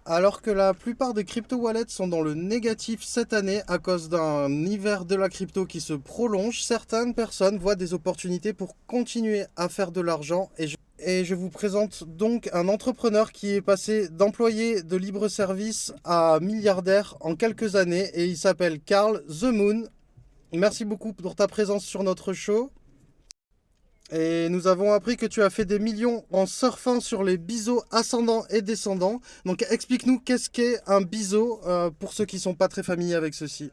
Alors que la plupart des crypto-wallets sont dans le négatif cette année à cause d'un hiver de la crypto qui se prolonge, certaines personnes voient des opportunités pour continuer à faire de l'argent et je vous présente donc un entrepreneur qui est passé d'employé de libre service à milliardaire en quelques années et il s'appelle Carl The Moon. Merci beaucoup pour ta présence sur notre show. Et nous avons appris que tu as fait des millions en surfant sur les biseaux ascendants et descendants. Donc explique-nous qu'est-ce qu'est un biseau pour ceux qui ne sont pas très familiers avec ceci.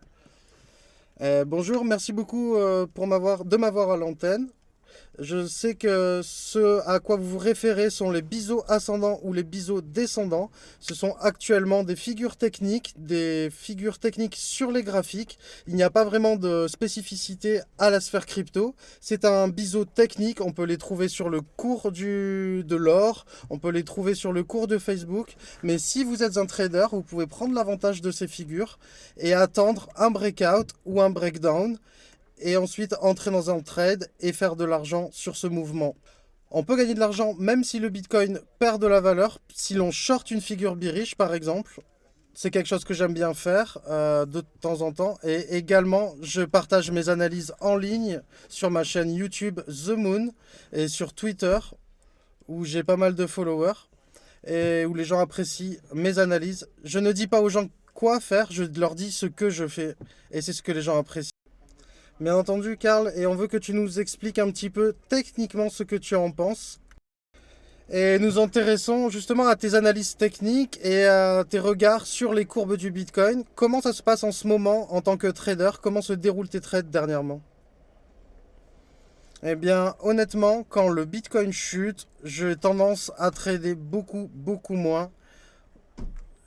Bonjour, merci beaucoup de m'avoir à l'antenne. Je sais que ce à quoi vous vous référez sont les biseaux ascendants ou les biseaux descendants. Ce sont actuellement des figures techniques sur les graphiques. Il n'y a pas vraiment de spécificité à la sphère crypto. C'est un biseau technique. On peut les trouver sur le cours de l'or. On peut les trouver sur le cours de Facebook. Mais si vous êtes un trader, vous pouvez prendre l'avantage de ces figures et attendre un breakout ou un breakdown et ensuite entrer dans un trade et faire de l'argent sur ce mouvement. On peut gagner de l'argent même si le Bitcoin perd de la valeur, si l'on short une figure bearish par exemple. C'est quelque chose que j'aime bien faire de temps en temps. Et également, je partage mes analyses en ligne sur ma chaîne YouTube The Moon et sur Twitter où j'ai pas mal de followers et où les gens apprécient mes analyses. Je ne dis pas aux gens quoi faire, je leur dis ce que je fais et c'est ce que les gens apprécient. Bien entendu, Karl, et on veut que tu nous expliques un petit peu techniquement ce que tu en penses. Et nous intéressons justement à tes analyses techniques et à tes regards sur les courbes du Bitcoin. Comment ça se passe en ce moment en tant que trader? Comment se déroulent tes trades dernièrement? Eh bien, honnêtement, quand le Bitcoin chute, j'ai tendance à trader beaucoup moins.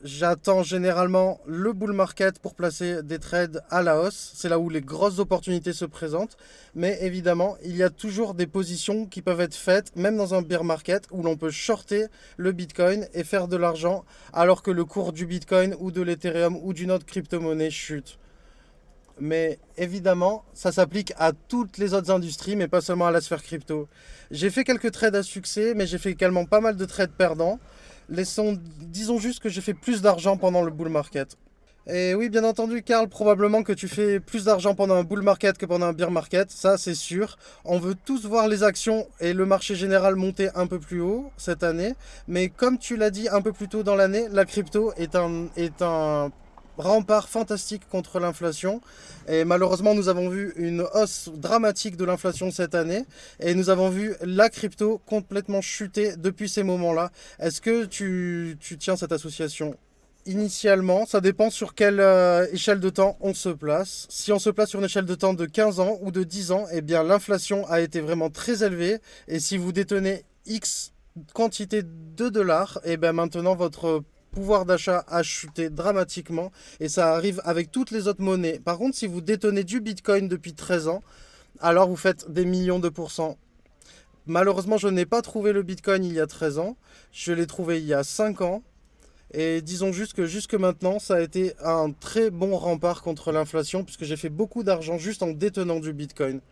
J'attends généralement le bull market pour placer des trades à la hausse. C'est là où les grosses opportunités se présentent. Mais évidemment, il y a toujours des positions qui peuvent être faites, même dans un bear market, où l'on peut shorter le Bitcoin et faire de l'argent alors que le cours du Bitcoin ou de l'Ethereum ou d'une autre crypto-monnaie chute. Mais évidemment, ça s'applique à toutes les autres industries, mais pas seulement à la sphère crypto. J'ai fait quelques trades à succès, mais j'ai fait également pas mal de trades perdants. Disons juste que j'ai fait plus d'argent pendant le bull market. Et oui, bien entendu, Karl, probablement que tu fais plus d'argent pendant un bull market que pendant un bear market, ça c'est sûr. On veut tous voir les actions et le marché général monter un peu plus haut cette année. Mais comme tu l'as dit un peu plus tôt dans l'année, la crypto est un rempart fantastique contre l'inflation. Et malheureusement, nous avons vu une hausse dramatique de l'inflation cette année. Et nous avons vu la crypto complètement chuter depuis ces moments-là. Est-ce que tu tiens cette association? Initialement, ça dépend sur quelle échelle de temps on se place. Si on se place sur une échelle de temps de 15 ans ou de 10 ans, eh bien l'inflation a été vraiment très élevée. Et si vous détenez X quantité de dollars, eh bien maintenant votre pouvoir d'achat a chuté dramatiquement. Et ça arrive avec toutes les autres monnaies. Par contre, si vous détenez du Bitcoin depuis 13 ans, alors vous faites des millions de pourcents. Malheureusement, je n'ai pas trouvé le Bitcoin il y a 13 ans. Je l'ai trouvé il y a 5 ans. Et disons juste que jusque maintenant, ça a été un très bon rempart contre l'inflation, puisque j'ai fait beaucoup d'argent juste en détenant du Bitcoin.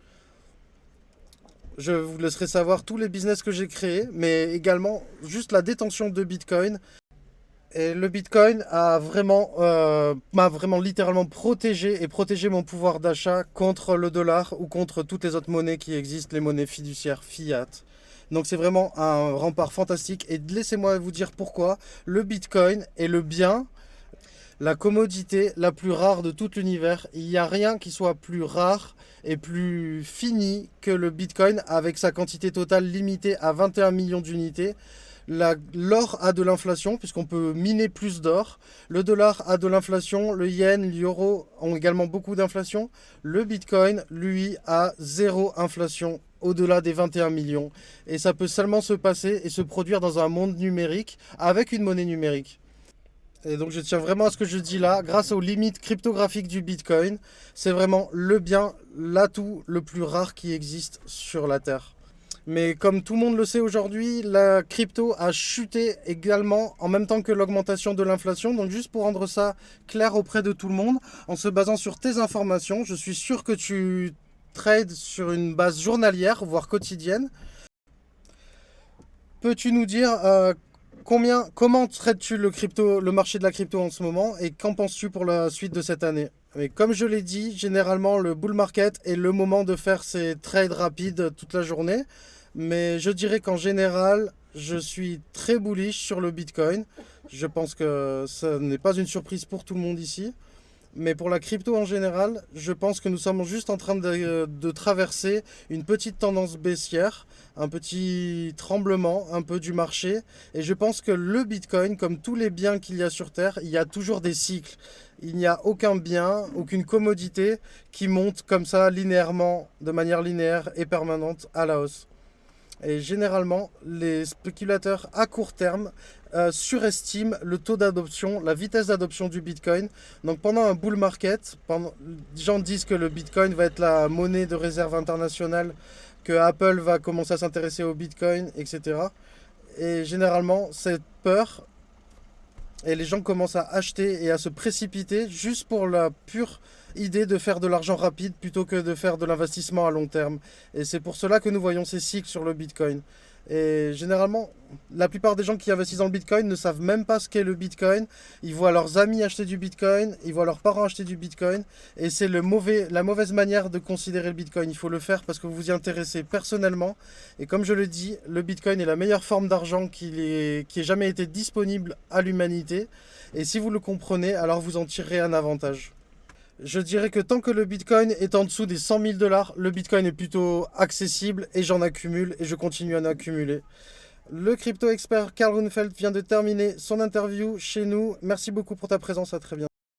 Je vous laisserai savoir tous les business que j'ai créés, mais également juste la détention de Bitcoin. Et le Bitcoin m'a vraiment littéralement protégé et protégé mon pouvoir d'achat contre le dollar ou contre toutes les autres monnaies qui existent, les monnaies fiduciaires fiat. Donc c'est vraiment un rempart fantastique et laissez-moi vous dire pourquoi le Bitcoin est le bien, la commodité la plus rare de tout l'univers. Il n'y a rien qui soit plus rare et plus fini que le Bitcoin avec sa quantité totale limitée à 21 millions d'unités. L'or a de l'inflation puisqu'on peut miner plus d'or. Le dollar a de l'inflation. Le yen, l'euro ont également beaucoup d'inflation. Le Bitcoin, lui, a zéro inflation au-delà des 21 millions. Et ça peut seulement se passer et se produire dans un monde numérique avec une monnaie numérique. Et donc je tiens vraiment à ce que je dis là, grâce aux limites cryptographiques du Bitcoin, c'est vraiment le bien, l'atout le plus rare qui existe sur la Terre. Mais comme tout le monde le sait aujourd'hui, la crypto a chuté également en même temps que l'augmentation de l'inflation. Donc juste pour rendre ça clair auprès de tout le monde, en se basant sur tes informations, je suis sûr que tu trades sur une base journalière, voire quotidienne. Peux-tu nous dire Comment traites-tu le marché de la crypto en ce moment et qu'en penses-tu pour la suite de cette année? Mais comme je l'ai dit, généralement le bull market est le moment de faire ses trades rapides toute la journée. Mais je dirais qu'en général, je suis très bullish sur le Bitcoin. Je pense que ça n'est pas une surprise pour tout le monde ici. Mais pour la crypto en général, je pense que nous sommes juste en train de traverser une petite tendance baissière, un petit tremblement un peu du marché. Et je pense que le Bitcoin, comme tous les biens qu'il y a sur Terre, il y a toujours des cycles. Il n'y a aucun bien, aucune commodité qui monte comme ça linéairement, de manière linéaire et permanente à la hausse. Et généralement, les spéculateurs à court terme surestiment le taux d'adoption, la vitesse d'adoption du Bitcoin. Donc pendant un bull market, les gens disent que le Bitcoin va être la monnaie de réserve internationale, que Apple va commencer à s'intéresser au Bitcoin, etc. Et généralement, cette peur, et les gens commencent à acheter et à se précipiter juste pour la pure idée de faire de l'argent rapide plutôt que de faire de l'investissement à long terme. Et c'est pour cela que nous voyons ces cycles sur le Bitcoin. Et généralement, la plupart des gens qui investissent dans le Bitcoin ne savent même pas ce qu'est le Bitcoin. Ils voient leurs amis acheter du Bitcoin, ils voient leurs parents acheter du Bitcoin. Et c'est la mauvaise manière de considérer le Bitcoin. Il faut le faire parce que vous vous y intéressez personnellement. Et comme je le dis, le Bitcoin est la meilleure forme d'argent qui ait jamais été disponible à l'humanité. Et si vous le comprenez, alors vous en tirerez un avantage. Je dirais que tant que le Bitcoin est en dessous des 100 000 dollars, le Bitcoin est plutôt accessible et j'en accumule et je continue à en accumuler. Le crypto expert Karl Runefeld vient de terminer son interview chez nous. Merci beaucoup pour ta présence, à très bientôt.